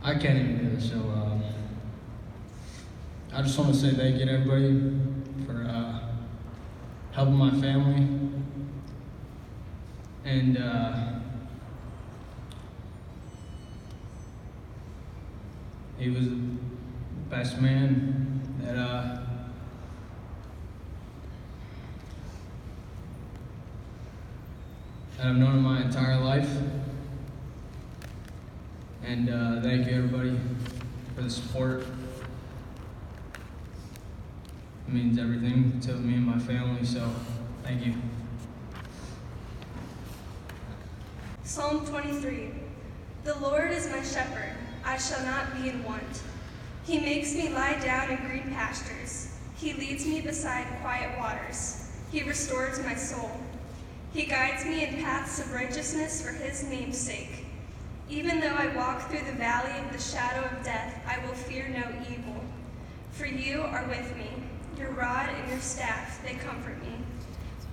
I can't even do it, so I just want to say thank you to everybody for helping my family. And he was the best man that I've known in my entire life. And thank you everybody for the support. It means everything to me and my family, so thank you. Psalm 23. The Lord is my shepherd, I shall not be in want. He makes me lie down in green pastures. He leads me beside quiet waters. He restores my soul. He guides me in paths of righteousness for his name's sake. Even though I walk through the valley of the shadow of death, I will fear no evil. For you are with me. Your rod and your staff, they comfort me.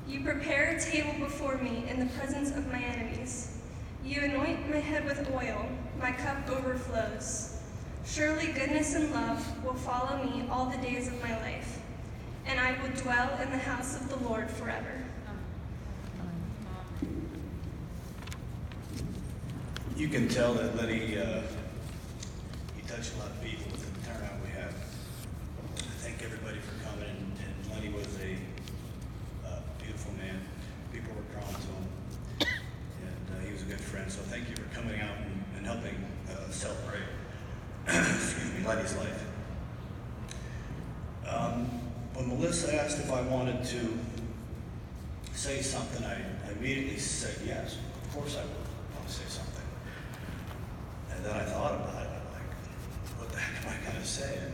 You prepare a table before me in the presence of my enemies. You anoint my head with oil. My cup overflows. Surely goodness and love will follow me all the days of my life, and I will dwell in the house of the Lord forever. You can tell that Lenny, he touched a lot of people with the turnout we have. I thank everybody for coming, and Lenny was a beautiful man. People were drawn to him, and he was a good friend. So thank you for coming out and helping celebrate excuse me, Lenny's life. When Melissa asked if I wanted to say something, I immediately said yes. Of course I would want to say something. And then I thought about it. I'm like, what the heck am I going to say? And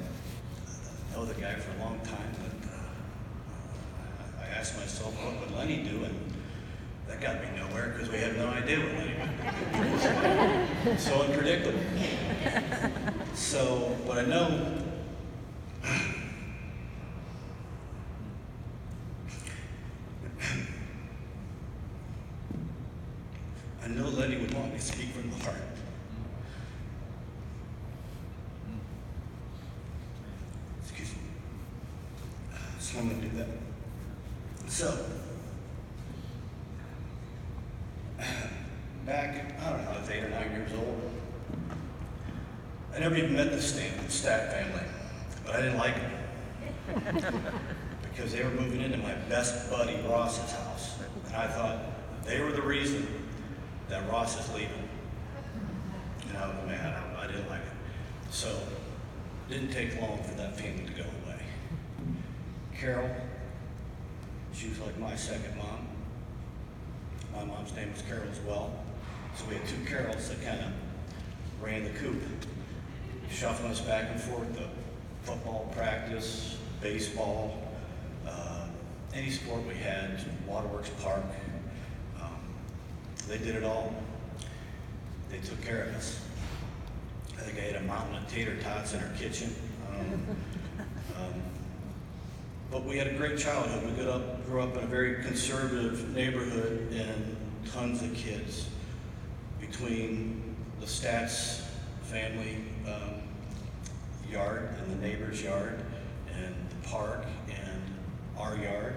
I know the guy for a long time, but I asked myself, what would Lenny do? And that got me nowhere because we had no idea what Lenny would do. So unpredictable. So, but I know I know Lenny would want me to speak from the heart. Excuse me. So I'm going to do that. So, back, I don't know, I was 8 or 9 years old. I never even met the Staats family, but I didn't like them because they were moving into my best buddy Ross's house, and I thought they were the reason that Ross is leaving. And I was mad. I didn't like it. So it didn't take long for that feeling to go away. Carol, she was like my second mom. My mom's name was Carol as well. So we had two Carols that kind of ran the coop, shuffling us back and forth to football practice, baseball, any sport we had, Waterworks Park. They did it all. They took care of us. I think I had a mountain of tater tots in our kitchen. But we had a great childhood. We grew up in a very conservative neighborhood and tons of kids. Between the Staats family yard and the neighbor's yard and the park and our yard,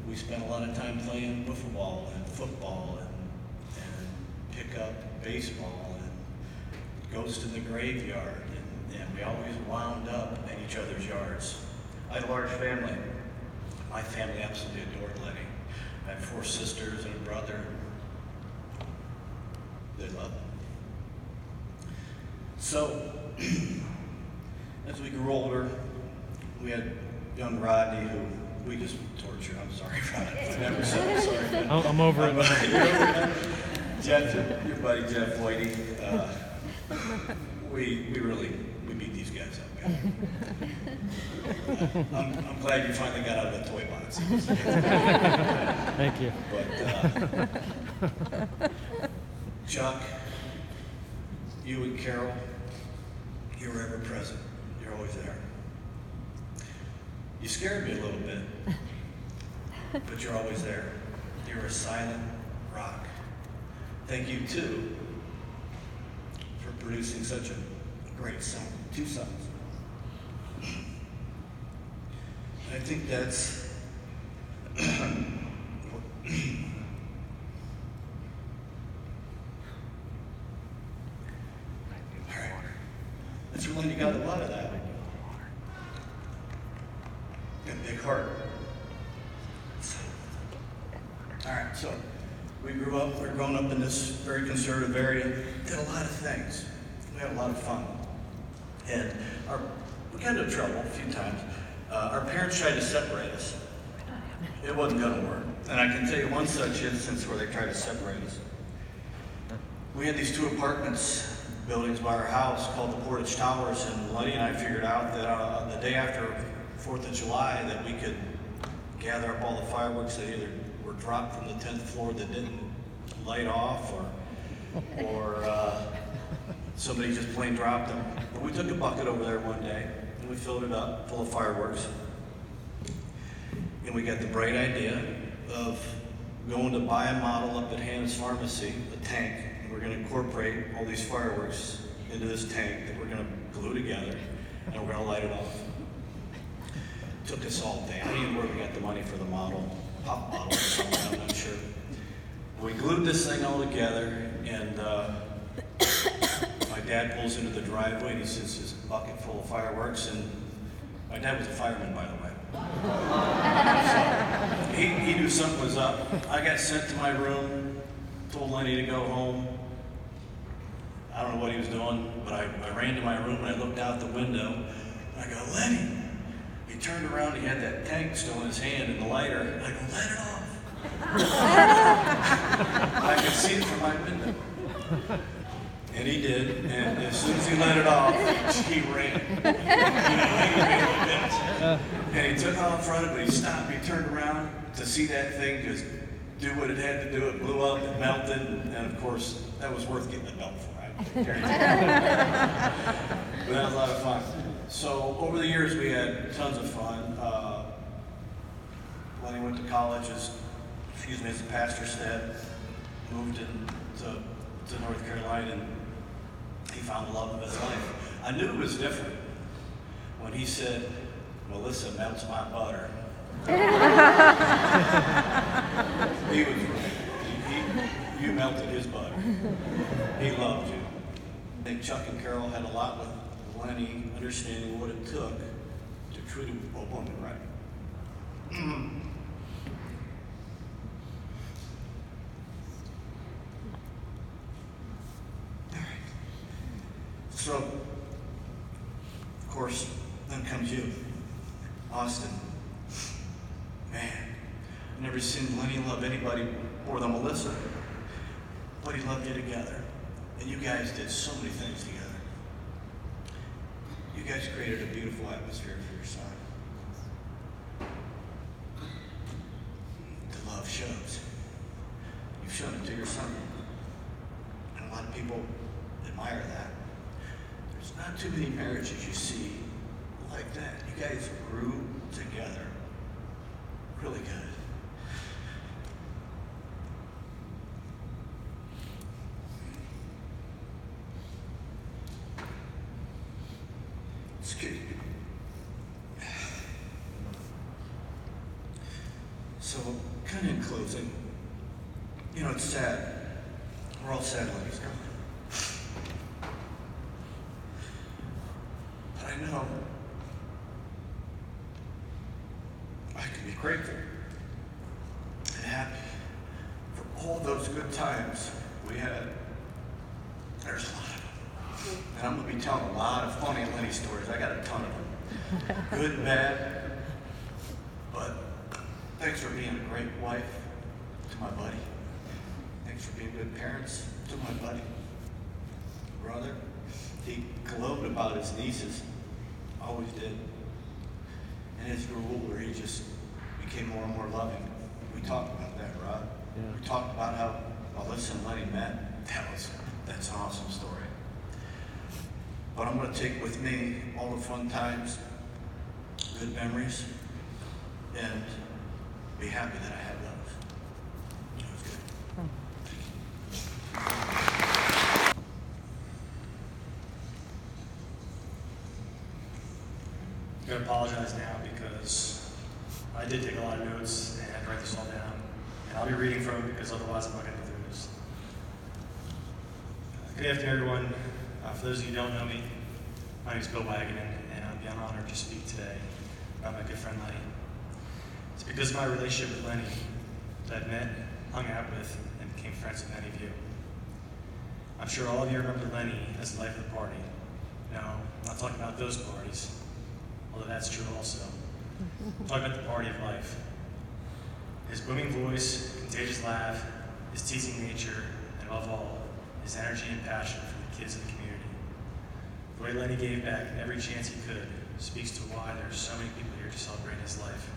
we spent a lot of time playing wiffle ball and football and pick up baseball and goes to the graveyard, and we always wound up in each other's yards. I had a large family. My family absolutely adored Lenny. I had 4 4 sisters and a brother. They love me. So, as we grew older, we had young Rodney, who we just tortured. I'm sorry, Rodney. I never said I'm sorry. I'm over it. Jeff, your buddy Jeff Whitey, we beat these guys up. I'm glad you finally got out of the toy box. Thank you. But Chuck, you and Carol, you were ever present. You're always there. You scared me a little bit, but you're always there. You're a silent rock. Thank you, too, for producing such a great son, 2 sons. I think that's all right. That's really, you got a lot of that. Got a big heart. All right, so we're growing up in this very conservative area, did a lot of things. We had a lot of fun. And we got into trouble a few times. Our parents tried to separate us. It wasn't gonna work. And I can tell you one such instance where they tried to separate us. We had these 2 buildings by our house called the Portage Towers, and Lenny and I figured out that the day after 4th of July that we could gather up all the fireworks that either were dropped from the 10th floor that didn't light off, or somebody just plain dropped them. But we took a bucket over there one day and we filled it up full of fireworks. And we got the bright idea of going to buy a model up at Hannah's Pharmacy, a tank, and we're going to incorporate all these fireworks into this tank that we're going to glue together, and we're going to light it off. It took us all day. I don't even know where we got the money for the model, pop bottle or something, I'm not sure. We glued this thing all together, and my dad pulls into the driveway and he sees his bucket full of fireworks, and my dad was a fireman, by the way. So he knew something was up. I got sent to my room, told Lenny to go home. I don't know what he was doing, but I ran to my room and I looked out the window and I go, Lenny. He turned around, he had that tank still in his hand and the lighter, and I go, let it off. I could see it from my window. And he did, and as soon as he let it off, he ran. And he took off running, but he stopped, he turned around to see that thing just do what it had to do. It blew up, it melted, and of course, that was worth getting the belt for, I guarantee you. But that was a lot of fun. So over the years, we had tons of fun. When he went to college as a pastor's dad, moved to North Carolina, and he found the love of his life. I knew it was different when he said, Melissa melts my butter. He was right. You melted his butter. He loved you. I think Chuck and Carol had a lot with Lenny understanding what it took to treat a woman right. So, of course, then comes you, Austin. Man, I've never seen Lenny love anybody more than Melissa, but he loved you together. And you guys did so many things together. You guys created a beautiful atmosphere for your son. The love shows. You've shown it to your son. And a lot of people admire that. There's not too many marriages you see like that. You guys grew together really good. So, kind of in closing, it's sad. We're all sad when he's gone. But I know I can be grateful and happy all those good times we had, there's a lot of them. And I'm going to be telling a lot of funny Lenny stories. I got a ton of them. Good and bad. But thanks for being a great wife to my buddy. Thanks for being good parents to my buddy. Brother, he gloated about his nieces. Always did. And as he grew older, he just became more and more loving. We talked about that, Rod. Yeah. We talked about how Melissa and Lenny met. That's an awesome story. But I'm going to take with me all the fun times, good memories, and be happy that I had those. It was good. I'm going to apologize now because I did take a lot of notes and had to write this all down. And I'll be reading from it because otherwise I'm not going to go through this. Good afternoon, everyone. For those of you who don't know me, my name is Bill Waggoner, and I'm beyond honored to speak today about my good friend Lenny. It's because of my relationship with Lenny that I met, hung out with, and became friends with many of you. I'm sure all of you remember Lenny as the life of the party. No, I'm not talking about those parties, although that's true also. I'm talking about the party of life. His booming voice, contagious laugh, his teasing nature, and above all, his energy and passion for the kids of the community. The way Lenny gave back every chance he could speaks to why there are so many people here to celebrate his life.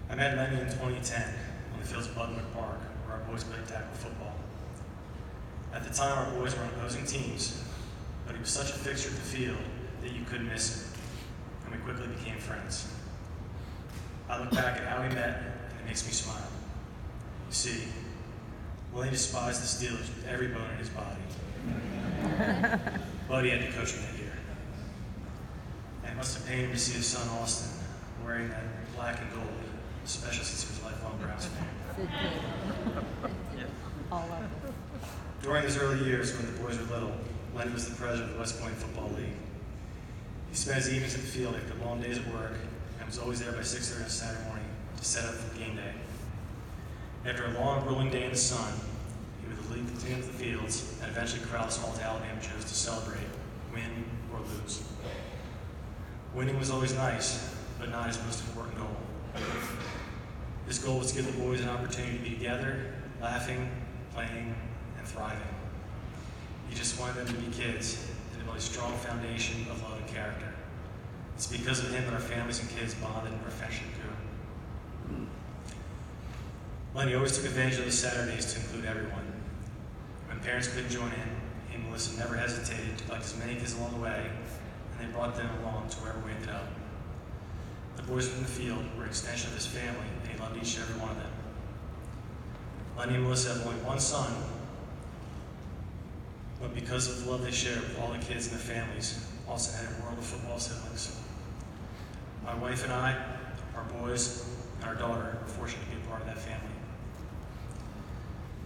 I met Lenny in 2010 on the fields of Budwick Park, where our boys played tackle football. At the time, our boys were on opposing teams, but he was such a fixture at the field that you couldn't miss him, and we quickly became friends. I look back at how we met, and it makes me smile. You see, Lenny despised the Steelers with every bone in his body. But he had to coach me that year. And it must have pained him to see his son Austin wearing that black and gold, especially since he was a lifelong Browns fan. All of it. During his early years, when the boys were little, Lenny was the president of the West Point Football League. He spent his evenings at the field after long days at work and was always there by 6:30 on Saturday morning to set up for game day. After a long, grueling day in the sun, he would lead the team to the fields and eventually corral us all to Alabama Joe's to celebrate, win or lose. Winning was always nice, but not his most important goal. His goal was to give the boys an opportunity to be together, laughing, playing, and thriving. He just wanted them to be kids and to build a strong foundation of love and character. It's because of him that our families and kids bonded and our friendship grew. Lenny always took advantage of the Saturdays to include everyone. When parents couldn't join in, he and Melissa never hesitated to collect as many kids along the way, and they brought them along to wherever we ended up. The boys from the field were an extension of his family, and he loved each and every one of them. Lenny and Melissa have only one son, but because of the love they shared with all the kids and their families, also had a world of football siblings. My wife and I, our boys, and our daughter were fortunate to be a part of that family.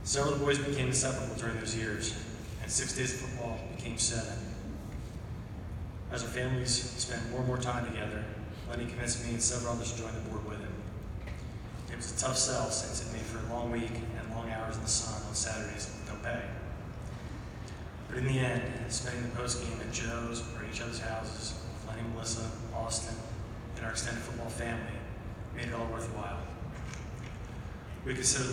Several of the boys became inseparable during those years, and 6 days of football became 7. As our families spent more and more time together, Lenny convinced me and several others to join the board with him. It was a tough sell since it made for a long week and long hours in the sun on Saturdays with no pay. But in the end, spending the post-game at Joe's or each other's houses with Lenny, Melissa, Austin, and our extended football family made it all worthwhile. We consider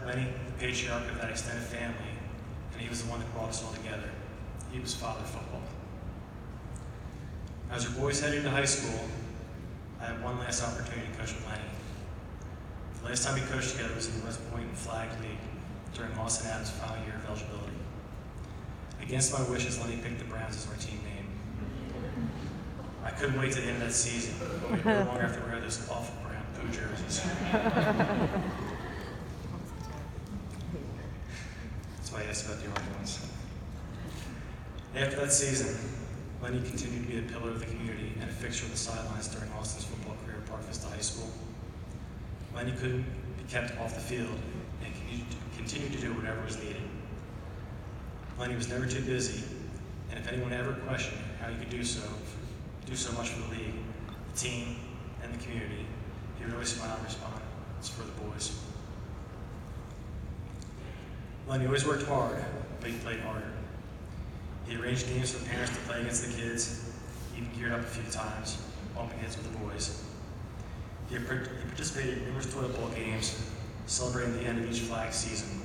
Lenny the patriarch of that extended family, and he was the one that brought us all together. He was father of football. As our boys headed into high school, I had one last opportunity to coach with Lenny. The last time we coached together was in the West Point Flag League during Austin Adams' final year of eligibility. Against my wishes, Lenny picked the Browns as our team name. I couldn't wait to the end of that season, but we'd no longer have to wear those awful brown blue jerseys. That's why I asked about the orange ones. After that season, Lenny continued to be a pillar of the community and a fixture of the sidelines during Austin's football career at Park Vista High School. Lenny couldn't be kept off the field and continued to do whatever was needed. Lenny was never too busy, and if anyone ever questioned how he could do so much for the league, the team, and the community, he would always smile and respond, "It's for the boys." Lenny always worked hard, but he played harder. He arranged games for parents to play against the kids, even geared up a few times, bumping heads with the boys. He participated in numerous toilet bowl games, celebrating the end of each flag season.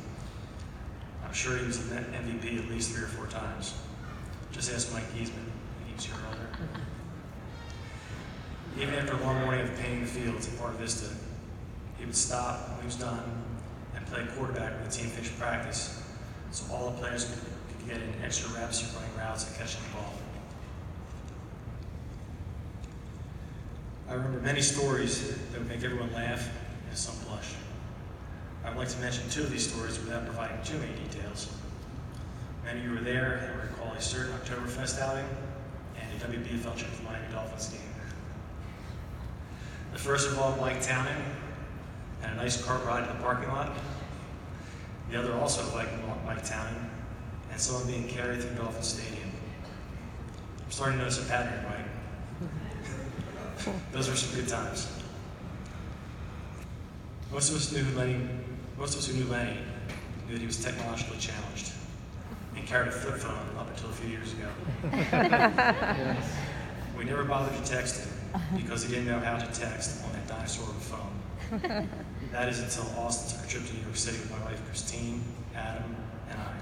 I'm sure he was an MVP at least 3 or 4 times. Just ask Mike Giesman, he was here earlier. Even after a long morning of painting the fields at Park Vista, he would stop when he was done and play quarterback when the team finished practice, so all the players could get in extra reps running routes and catching the ball. I remember many stories that would make everyone laugh and some blush. I would like to mention 2 of these stories without providing too many details. Many of you were there and will recall a certain Oktoberfest outing and a WBFL trip to the Miami Dolphins game. The first involved Mike Townend and a nice cart ride to the parking lot. The other also involved Mike Townend and someone being carried through Dolphin Stadium. I'm starting to notice a pattern, Mike. Those were some good times. Most of us who knew Lenny knew that he was technologically challenged and carried a flip phone up until a few years ago. We never bothered to text him because he didn't know how to text on that dinosaur of a phone. That is until Austin took a trip to New York City with my wife Christine, Adam, and I.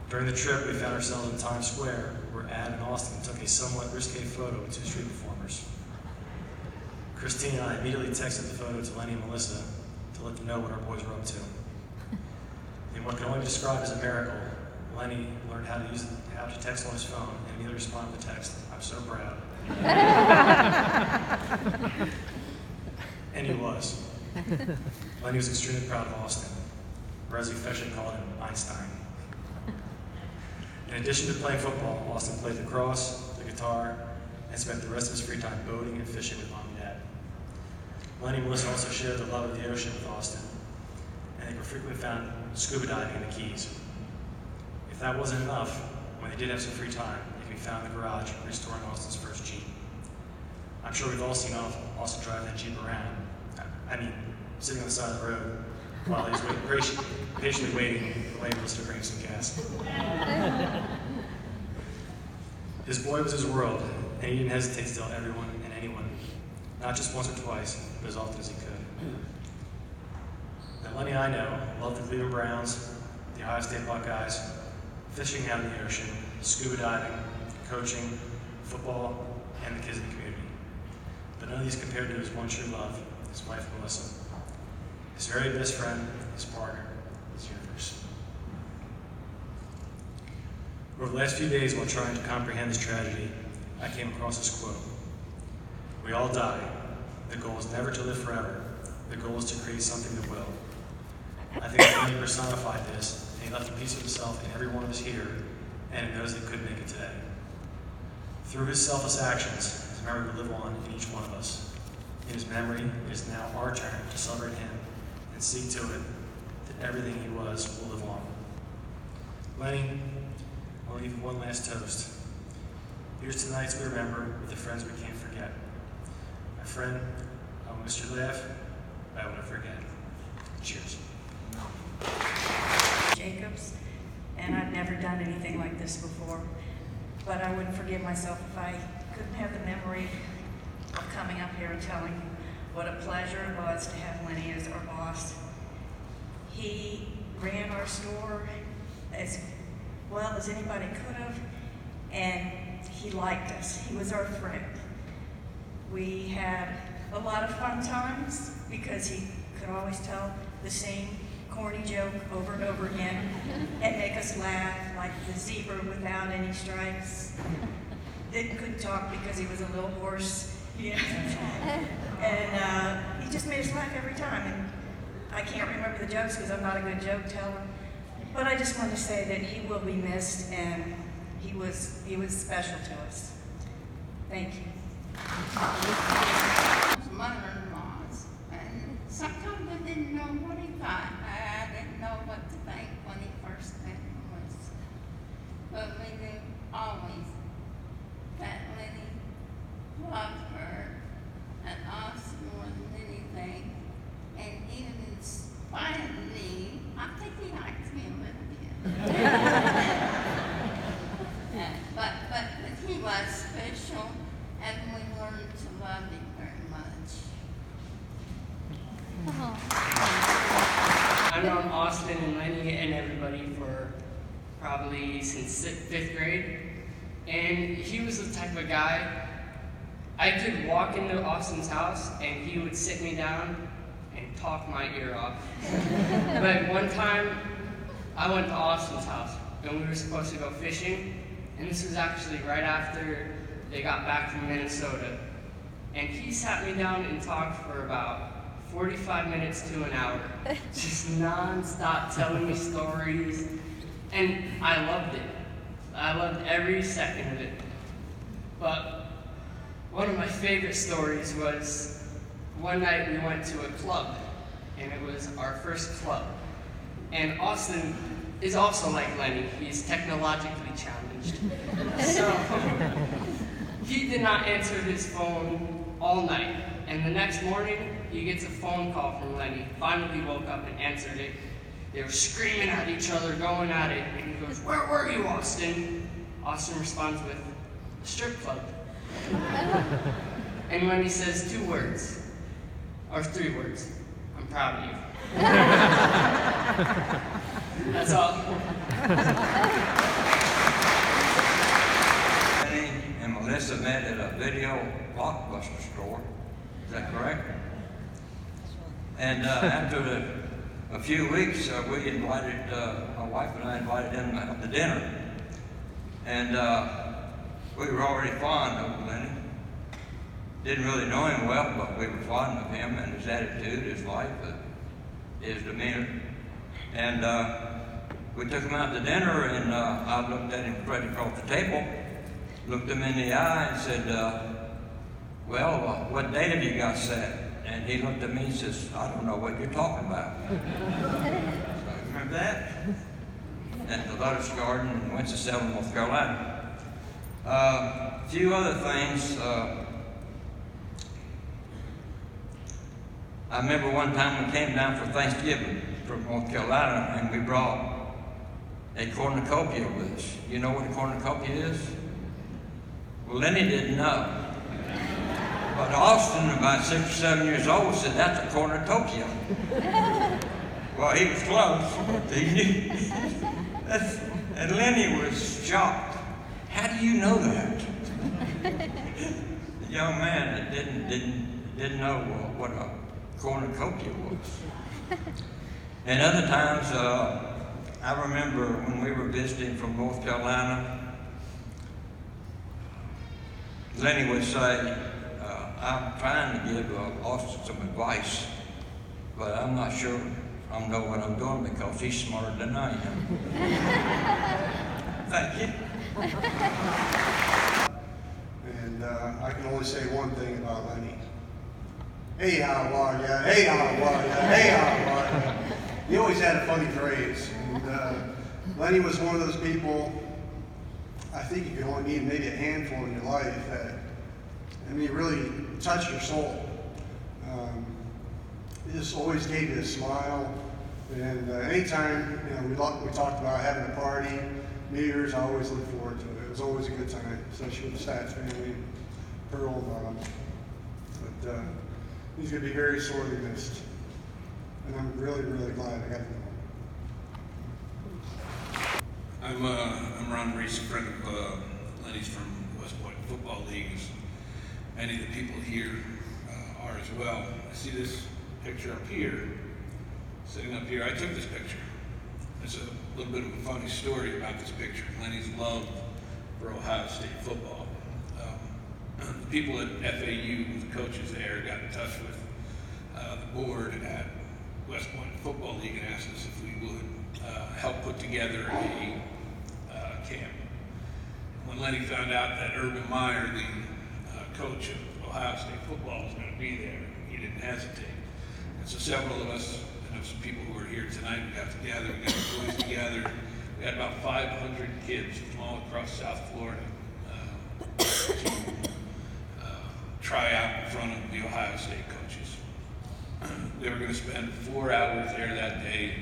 During the trip, we found ourselves in Times Square where Adam and Austin took a somewhat risque photo with 2 street performers. Christine and I immediately texted the photo to Lenny and Melissa to let them know what our boys were up to. In what can only be described as a miracle, Lenny learned how to text on his phone and immediately responded to the text, "I'm so proud." And he was. Lenny was extremely proud of Austin, or as he affectionately called him, Einstein. In addition to playing football, Austin played lacrosse, the guitar, and spent the rest of his free time boating and fishing with Mom and Dad. Lenny and Melissa also shared the love of the ocean with Austin, and they were frequently found scuba diving in the Keys. If that wasn't enough, when they did have some free time, they could be found in the garage restoring Austin's first Jeep. I'm sure we've all seen Austin drive that Jeep around. Sitting on the side of the road while he's patiently waiting for Melissa to bring him some gas. His boy was his world, and he didn't hesitate to tell everyone and anyone, not just once or twice, but as often as he could. Now, Lenny I know loved the Cleveland Browns, the Ohio State Buckeyes, fishing out in the ocean, scuba diving, coaching, football, and the kids in the community. But none of these compared to his one true love, his wife Melissa. His very best friend, his partner, his universe. Over the last few days, while trying to comprehend this tragedy, I came across this quote. "We all die. The goal is never to live forever. The goal is to create something that will." I think that Lenny personified this, and he left a piece of himself in every one of us here, and in those that couldn't make it today. Through his selfless actions, his memory will live on in each one of us. In his memory, it is now our turn to celebrate him and see to it that everything he was will live on. Lenny, I'll leave you one last toast. Here's tonight's we remember with the friends we can't forget. My friend, I will miss your laugh, but I will never forget. Cheers. Jacobs, and I've never done anything like this before, but I wouldn't forgive myself if I couldn't have the memory of coming up here and telling you what a pleasure it was to have Lenny as our boss. He ran our store as well as anybody could have, and he liked us. He was our friend. We had a lot of fun times because he could always tell the same corny joke over and over again and make us laugh, like the zebra without any stripes that couldn't talk because he was a little hoarse. Yeah. And he just made us laugh every time. And I can't remember the jokes because I'm not a good joke teller. But I just want to say that he will be missed, and he was special to us. Thank you. Mother-in-laws, and sometimes I didn't know what he thought. I didn't know what to think when he first met us. But we knew always that Lenny loved her and us more than anything. And even in spite of me, I think he liked I've known Austin and Lenny and everybody for probably since 5th grade. And he was the type of guy, I could walk into Austin's house and he would sit me down and talk my ear off. But one time, I went to Austin's house and we were supposed to go fishing, and this was actually right after they got back from Minnesota. And he sat me down and talked for about 45 minutes to an hour, just non-stop telling me stories, and I loved it. I loved every second of it. But one of my favorite stories was one night we went to a club, and it was our first club. And Austin is also like Lenny, he's technologically challenged. So he did not answer his phone all night, and the next morning he gets a phone call from Lenny. Finally woke up and answered it. They were screaming at each other, going at it, and he goes, "Where were you, Austin?" Austin responds with, "The strip club." And Lenny says 2 words, or 3 words, "I'm proud of you." That's all. Lenny and Melissa met at a video blockbuster store. Is that correct? And after a few weeks, we invited, my wife and I invited him out to dinner. And we were already fond of Lenny. Didn't really know him well, but we were fond of him and his attitude, his life, his demeanor. And we took him out to dinner, and I looked at him right across the table, looked him in the eye and said, well, what date have you got set? And he looked at me and says, "I don't know what you're talking about." So, remember that? At the Lotus Garden in Winston-Salem, North Carolina. A few other things. I remember one time we came down for Thanksgiving from North Carolina, and we brought a cornucopia with us. You know what a cornucopia is? Well, Lenny didn't know. But Austin, about 6 or 7 years old, said, "That's a cornucopia." Well, he was close, but he knew. And Lenny was shocked. "How do you know that?" The young man that didn't know what a cornucopia was. And other times, I remember when we were visiting from North Carolina, Lenny would say, "I'm trying to give Austin some advice, but I'm not sure I know what I'm doing because he's smarter than I am." Thank you. And I can only say one thing about Lenny. Hey, how are ya? Hey, how are ya? Hey, how are ya? He always had a funny phrase. And Lenny was one of those people, I think you could only meet maybe a handful in your life that, I mean, really touched your soul. He just always gave you a smile. And anytime, we talked about having a party, New Year's, I always look forward to it. It was always a good time, especially with the Staats family, Pearl, but he's going to be very sorely missed. And I'm really, really glad I got to know him. I'm Ron Reese, a friend of Lenny's from the West Point Football League, as many of the people here are as well. I see this picture up here, sitting up here. I took this picture. There's a little bit of a funny story about this picture. Lenny's love for Ohio State football. The people at FAU, the coaches there, got in touch with the board at West Point Football League and asked us if we would help put together a camp. When Lenny found out that Urban Meyer, the coach of Ohio State football, was going to be there, he didn't hesitate. And so several of us, I know some people who are here tonight, we got together, we got the boys together. We had about 500 kids from all across South Florida to try out in front of the Ohio State coaches. They were going to spend 4 hours there that day,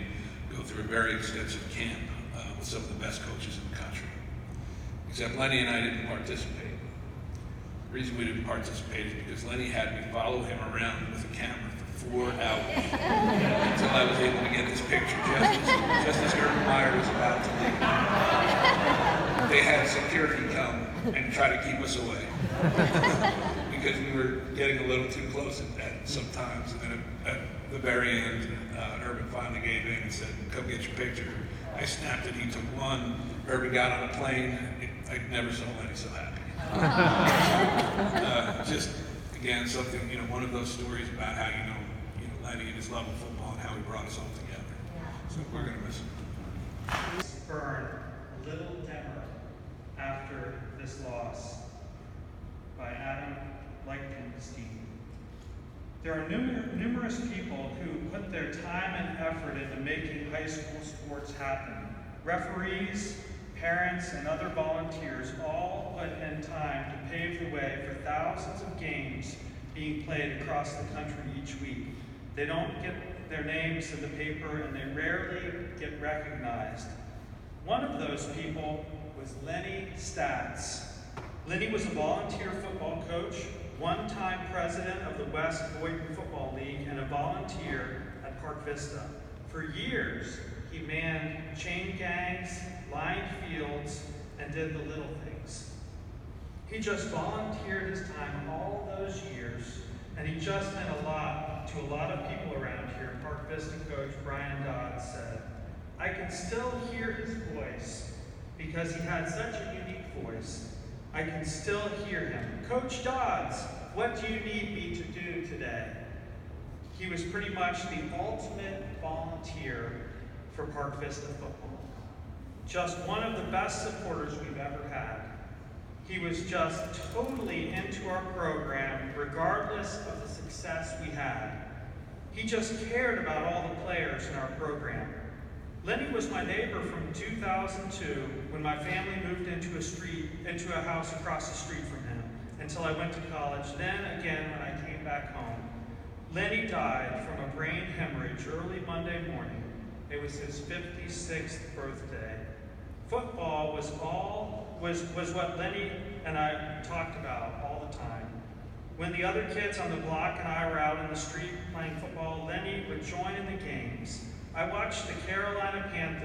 go through a very extensive camp with some of the best coaches in the country. Except Lenny and I didn't participate. The reason we didn't participate is because Lenny had me follow him around with a camera for 4 hours until I was able to get this picture. umpire was about to leave, they had security come and try to keep us away because we were getting a little too close at sometimes. And then at the very end, Urban finally gave in and said, "Come get your picture." I snapped it. He took one. Urban got on a plane. I never saw Lenny so happy. Just again, something, one of those stories about how you know Lenny and his love of football and how he brought us all together. So we're gonna miss him. Burn a little dimmer after this loss by Adam Lichtenstein. There are numerous people who put their time and effort into making high school sports happen. Referees, parents, and other volunteers all put in time to pave the way for thousands of games being played across the country each week. They don't get their names in the paper and they rarely get recognized. One of those people was Lenny Staats. Lenny was a volunteer football coach, one-time president of the West Boyden Football League, and a volunteer at Park Vista. For years, he manned chain gangs, lined fields, and did the little things. He just volunteered his time all those years, and he just meant a lot to a lot of people around here. Park Vista coach Brian Dodd said, "I can still hear his voice because he had such a unique voice. I can still hear him. Coach Dodds, what do you need me to do today?" He was pretty much the ultimate volunteer for Park Vista football. Just one of the best supporters we've ever had. He was just totally into our program, regardless of the success we had. He just cared about all the players in our program. Lenny was my neighbor from 2002 when my family moved into a house across the street from him until I went to college. Then again when I came back home. Lenny died from a brain hemorrhage early Monday morning. It was his 56th birthday. Football was what Lenny and I talked about all the time. When the other kids on the block and I were out in the street playing football, Lenny would join in the games. I watched the Carolina Panthers